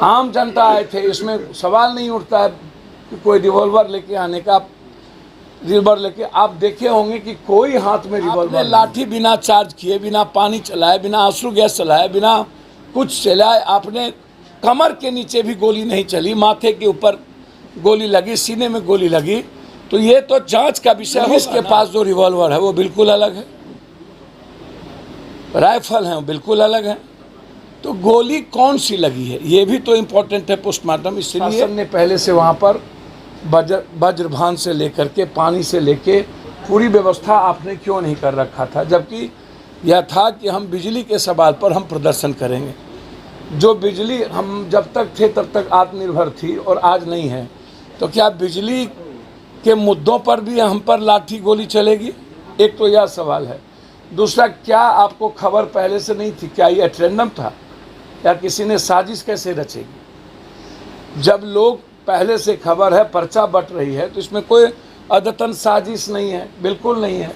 आम जनता आए थे, इसमें सवाल नहीं उठता है कि कोई रिवॉल्वर लेके आने का। रिवॉल्वर लेके आप देखे होंगे कि कोई हाथ में रिवॉल्वर, लाठी बिना चार्ज किए, बिना पानी चलाए, बिना आंसू गैस चलाए, बिना कुछ चलाए, आपने कमर के नीचे भी गोली नहीं चली, माथे के ऊपर गोली लगी, सीने में गोली लगी, तो ये तो जांच का विषय है। इसके पास जो रिवॉल्वर है वो बिल्कुल अलग है, राइफल है वो बिल्कुल अलग है, तो गोली कौन सी लगी है ये भी तो इम्पोर्टेंट है पोस्टमार्टम। इसलिए हमने पहले से वहाँ पर वज्रभान से लेकर के पानी से लेके पूरी व्यवस्था आपने क्यों नहीं कर रखा था, जबकि यह था कि हम बिजली के सवाल पर हम प्रदर्शन करेंगे। जो बिजली हम जब तक थे तब तक आत्मनिर्भर थी और आज नहीं है, तो क्या बिजली के मुद्दों पर भी हम पर लाठी गोली चलेगी? एक तो यह सवाल है। दूसरा, क्या आपको खबर पहले से नहीं थी? क्या ये रैंडम था या किसी ने साजिश कैसे रचेगी? जब लोग पहले से खबर है, पर्चा बट रही है, तो इसमें कोई अदतन साजिश नहीं है, बिल्कुल नहीं है।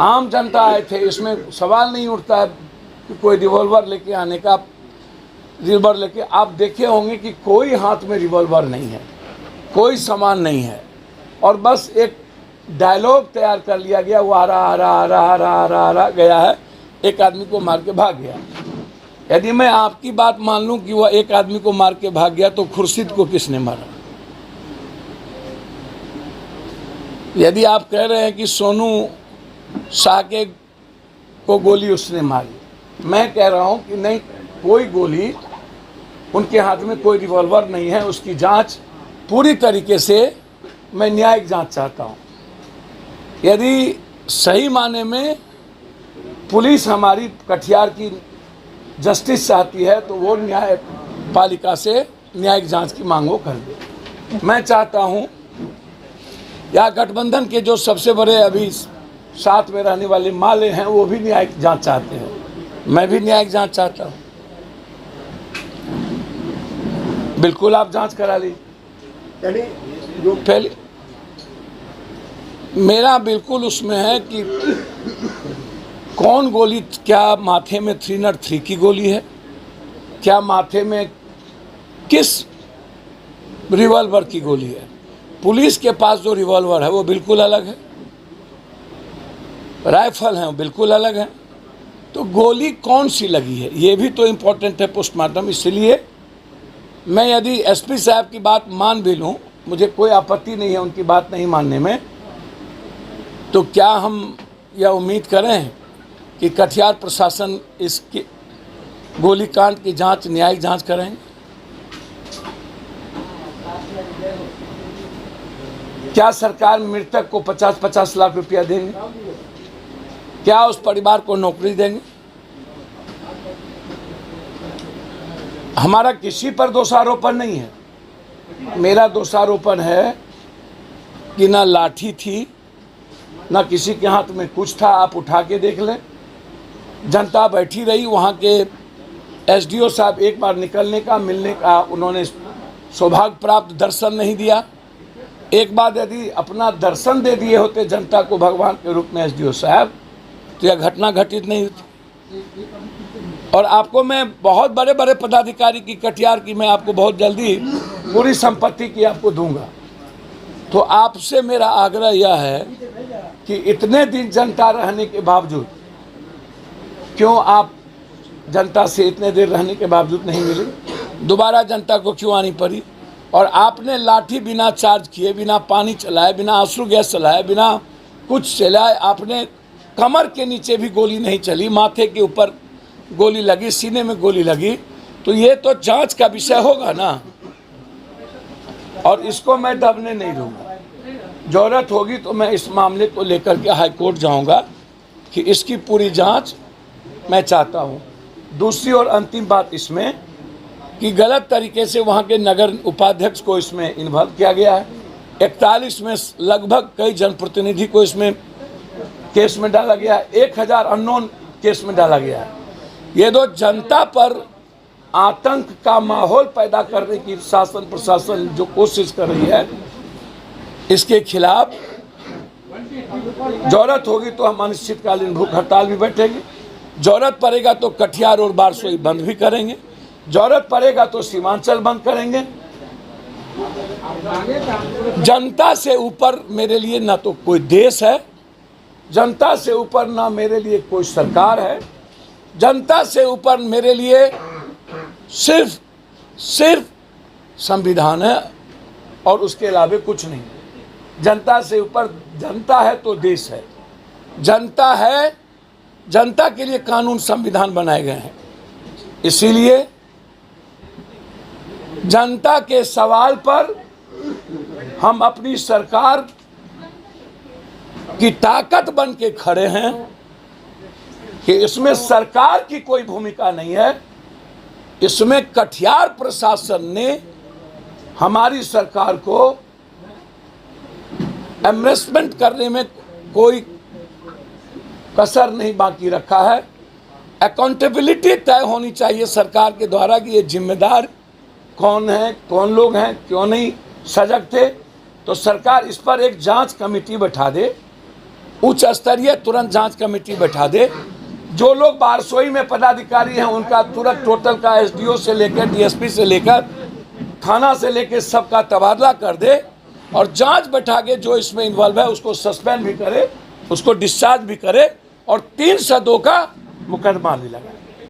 आम जनता आए थे, इसमें सवाल नहीं उठता है कि कोई रिवॉल्वर लेके आने का। रिवॉल्वर लेके आप देखे होंगे कि कोई हाथ में रिवॉल्वर नहीं है, कोई सामान नहीं है, और बस एक डायलॉग तैयार कर लिया गया, वो आ रहा गया है, एक आदमी को मार के भाग गया। यदि मैं आपकी बात मान लूं कि वह एक आदमी को मार के भाग गया, तो खुर्शीद को किसने मारा? यदि आप कह रहे हैं कि सोनू साके को गोली उसने मारी, मैं कह रहा हूं कि नहीं, कोई गोली, उनके हाथ में कोई रिवॉल्वर नहीं है। उसकी जांच पूरी तरीके से, मैं न्यायिक जांच चाहता हूं। यदि सही माने में पुलिस हमारी कटिहार की जस्टिस चाहती है, तो वो न्यायपालिका से न्यायिक जांच की मांग वो कर दे। मैं चाहता हूं, या गठबंधन के जो सबसे बड़े अभी साथ में रहने वाले माले हैं, वो भी न्यायिक जांच चाहते हैं, मैं भी न्यायिक जांच चाहता हूं। बिल्कुल आप जांच करा लीजिए। जो पहले मेरा बिल्कुल उसमें है कि कौन गोली, क्या माथे में 303 की गोली है, क्या माथे में किस रिवॉल्वर की गोली है? पुलिस के पास जो रिवॉल्वर है वो बिल्कुल अलग है, राइफल है वो बिल्कुल अलग है, तो गोली कौन सी लगी है ये भी तो इम्पोर्टेंट है पोस्टमार्टम। इसलिए मैं यदि एसपी साहब की बात मान भी लूँ, मुझे कोई आपत्ति नहीं है उनकी बात नहीं मानने में, तो क्या हम यह उम्मीद करें कि कटिहार प्रशासन इसकी गोलीकांड की जांच, न्यायिक जांच करेंगे? क्या सरकार मृतक को 50-50 लाख रुपया देंगे? क्या उस परिवार को नौकरी देंगे? हमारा किसी पर दोषारोपण नहीं है। मेरा दोषारोपण है कि ना लाठी थी, ना किसी के हाथ में कुछ था। आप उठा के देख लें, जनता बैठी रही, वहाँ के एसडीओ साहब एक बार निकलने का, मिलने का उन्होंने सौभाग्य प्राप्त, दर्शन नहीं दिया। एक बार यदि अपना दर्शन दे दिए होते जनता को भगवान के रूप में एसडीओ साहब, तो यह घटना घटित नहीं होती। और आपको मैं बहुत बड़े बड़े पदाधिकारी की, कटिहार की, मैं आपको बहुत जल्दी पूरी संपत्ति की आपको दूंगा। तो आपसे मेरा आग्रह यह है कि इतने दिन जनता रहने के बावजूद, क्यों आप जनता से इतने देर रहने के बावजूद नहीं मिले? दोबारा जनता को क्यों आनी पड़ी? और आपने लाठी बिना चार्ज किए, बिना पानी चलाए, बिना आंसू गैस चलाए, बिना कुछ चलाए, आपने कमर के नीचे भी गोली नहीं चली, माथे के ऊपर गोली लगी, सीने में गोली लगी, तो ये तो जांच का विषय होगा ना, और इसको मैं दबने नहीं दूंगा। जरूरत होगी तो मैं इस मामले को लेकर के हाई कोर्ट जाऊंगा कि इसकी पूरी जांच मैं चाहता हूं। दूसरी और अंतिम बात इसमें कि गलत तरीके से वहां के नगर उपाध्यक्ष को इसमें इन्वॉल्व किया गया है। 41 में लगभग कई जनप्रतिनिधि को इसमें केस में डाला गया है, 1000 अननोन केस में डाला गया है। ये तो जनता पर आतंक का माहौल पैदा करने की शासन प्रशासन जो कोशिश कर रही है, इसके खिलाफ जरूरत होगी तो हम अनिश्चितकालीन भूख हड़ताल भी बैठेंगे, जरूरत पड़ेगा तो कटिहार और बारसोई बंद भी करेंगे। जरूरत पड़ेगा तो सीमांचल बंद करेंगे। जनता से ऊपर मेरे लिए ना तो कोई देश है, जनता से ऊपर ना मेरे लिए कोई सरकार है, जनता से ऊपर मेरे लिए सिर्फ संविधान है और उसके अलावा कुछ नहीं। जनता से ऊपर जनता है तो देश है, जनता है, जनता के लिए कानून संविधान बनाए गए हैं। इसीलिए जनता के सवाल पर हम अपनी सरकार की ताकत बन के खड़े हैं कि इसमें सरकार की कोई भूमिका नहीं है, इसमें कटिहार प्रशासन ने हमारी सरकार को एमनेस्टमेंट करने में कोई कसर नहीं बाकी रखा है। अकाउंटेबिलिटी तय होनी चाहिए सरकार के द्वारा कि ये जिम्मेदार कौन है, कौन लोग हैं, क्यों नहीं सजग थे। तो सरकार इस पर एक जांच कमेटी बैठा दे, उच्च स्तरीय तुरंत जांच कमेटी बैठा दे। जो लोग बारसोई में पदाधिकारी हैं उनका तुरंत टोटल का एसडीओ से लेकर डीएसपी से लेकर थाना से लेकर सबका तबादला कर दे और जांच बैठा के जो इसमें इन्वॉल्व है उसको सस्पेंड भी करे, उसको डिस्चार्ज भी करे और 302 का मुकदमा भी लगाए।